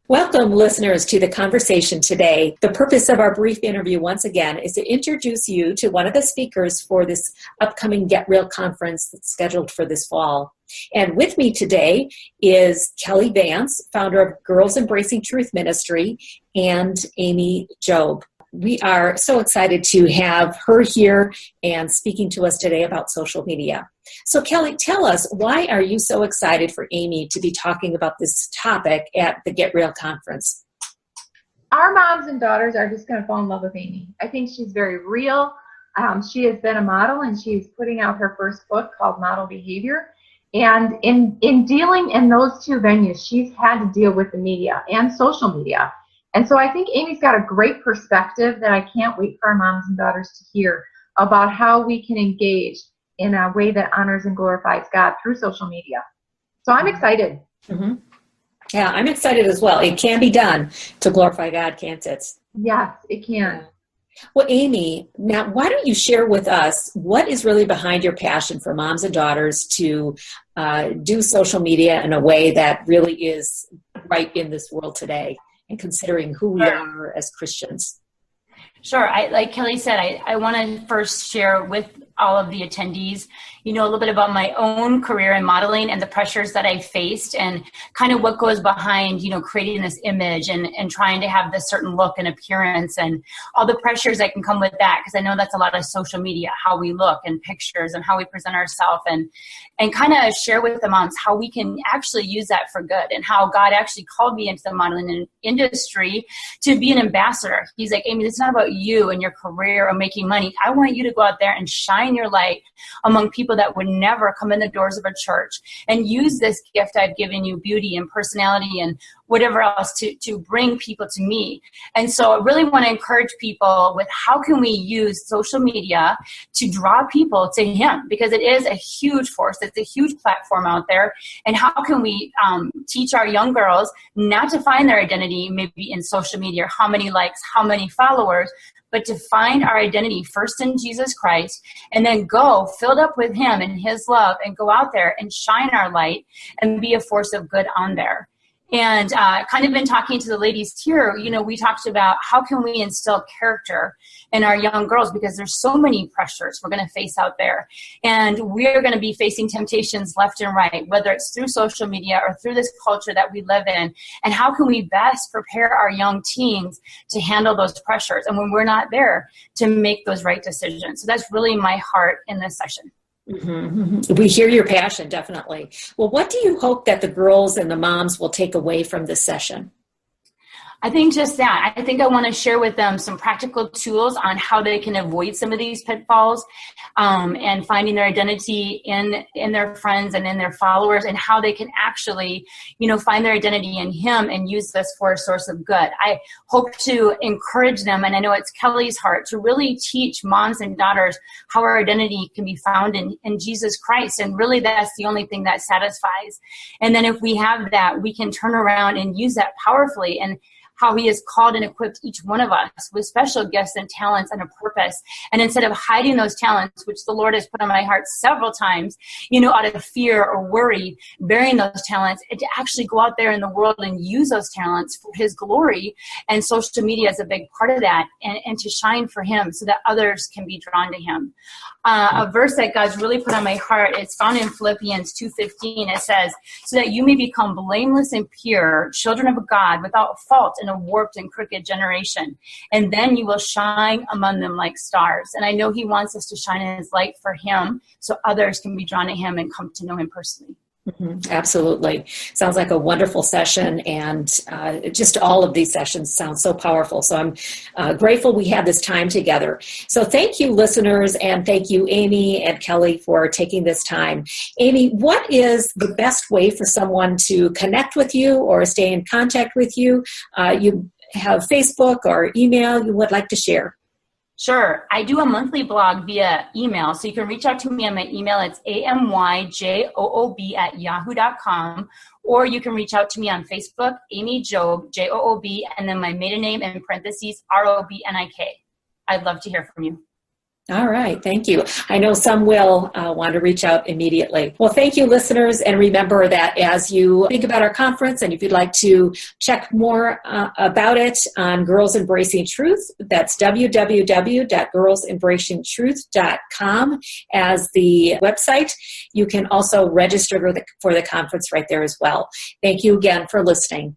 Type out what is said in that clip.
Welcome, listeners, to the conversation today. The purpose of our brief interview, once again, is to introduce you to one of the speakers for this upcoming Get Real conference that's scheduled for this fall. And with me today is Kelly Vance, founder of Girls Embracing Truth Ministry, and Amy Joob. We are so excited to have her here and speaking to us today about social media. So Kelly, tell us, why are you so excited for Amy to be talking about this topic at the Get Real conference? Our moms and daughters are just going to fall in love with Amy. I think she's very real. She has been a model, and she's putting out her first book called Model Behavior. And in dealing in those two venues, she's had to deal with the media and social media. And so I think Amy's got a great perspective that I can't wait for our moms and daughters to hear about how we can engage in a way that honors and glorifies God through social media. So I'm excited. Mm-hmm. Yeah, I'm excited as well. It can be done to glorify God, can't it? Yes, it can. Well, Amy, now why don't you share with us what is really behind your passion for moms and daughters to do social media in a way that really is right in this world today, and considering who we are as Christians? Sure. Like Kelly said, I want to first share with all of the attendees, a little bit about my own career in modeling and the pressures that I faced and kind of what goes behind, creating this image and trying to have this certain look and appearance and all the pressures that can come with that. Because I know that's a lot of social media, how we look and pictures and how we present ourselves and kind of share with the moms how we can actually use that for good and how God actually called me into the modeling industry to be an ambassador. He's like, Amy, it's not about you and your career or making money. I want you to go out there and shine your light among people that would never come in the doors of a church and use this gift I've given you, beauty and personality and whatever else, to bring people to me. And so I really want to encourage people with how can we use social media to draw people to Him, because it is a huge force. It's a huge platform out there. And how can we teach our young girls not to find their identity maybe in social media, or how many likes, how many followers, but to find our identity first in Jesus Christ, and then go filled up with Him and His love and go out there and shine our light and be a force of good on there. And kind of been talking to the ladies here, we talked about how can we instill character in our young girls, because there's so many pressures we're going to face out there. And we're going to be facing temptations left and right, whether it's through social media or through this culture that we live in. And how can we best prepare our young teens to handle those pressures? And when we're not there, to make those right decisions. So that's really my heart in this session. Mm-hmm. We hear your passion, definitely. Well, what do you hope that the girls and the moms will take away from this session? I think just that. I think I want to share with them some practical tools on how they can avoid some of these pitfalls and finding their identity in their friends and in their followers, and how they can actually, find their identity in Him and use this for a source of good. I hope to encourage them, and I know it's Kelly's heart, to really teach moms and daughters how our identity can be found in Jesus Christ. And really that's the only thing that satisfies. And then if we have that, we can turn around and use that powerfully, and how He has called and equipped each one of us with special gifts and talents and a purpose. And instead of hiding those talents, which the Lord has put on my heart several times, out of fear or worry, burying those talents, and to actually go out there in the world and use those talents for His glory. And social media is a big part of that, and to shine for Him so that others can be drawn to Him. A verse that God's really put on my heart, it's found in Philippians 2:15. It says, so that you may become blameless and pure, children of God, without fault in a warped and crooked generation. And then you will shine among them like stars. And I know He wants us to shine in His light for Him so others can be drawn to Him and come to know Him personally. Mm-hmm. Absolutely. Sounds like a wonderful session, and just all of these sessions sound so powerful. So I'm grateful we had this time together. So thank you, listeners, and thank you, Amy and Kelly, for taking this time. Amy, what is the best way for someone to connect with you or stay in contact with you? You have Facebook or email you would like to share? Sure. I do a monthly blog via email, so you can reach out to me on my email. It's amyjoob@yahoo.com, or you can reach out to me on Facebook, Amy Joob, Joob, and then my maiden name in parentheses, Robnik. I'd love to hear from you. All right. Thank you. I know some will want to reach out immediately. Well, thank you, listeners. And remember that as you think about our conference and if you'd like to check more about it on Girls Embracing Truth, that's www.girlsembracingtruth.com as the website. You can also register for the conference right there as well. Thank you again for listening.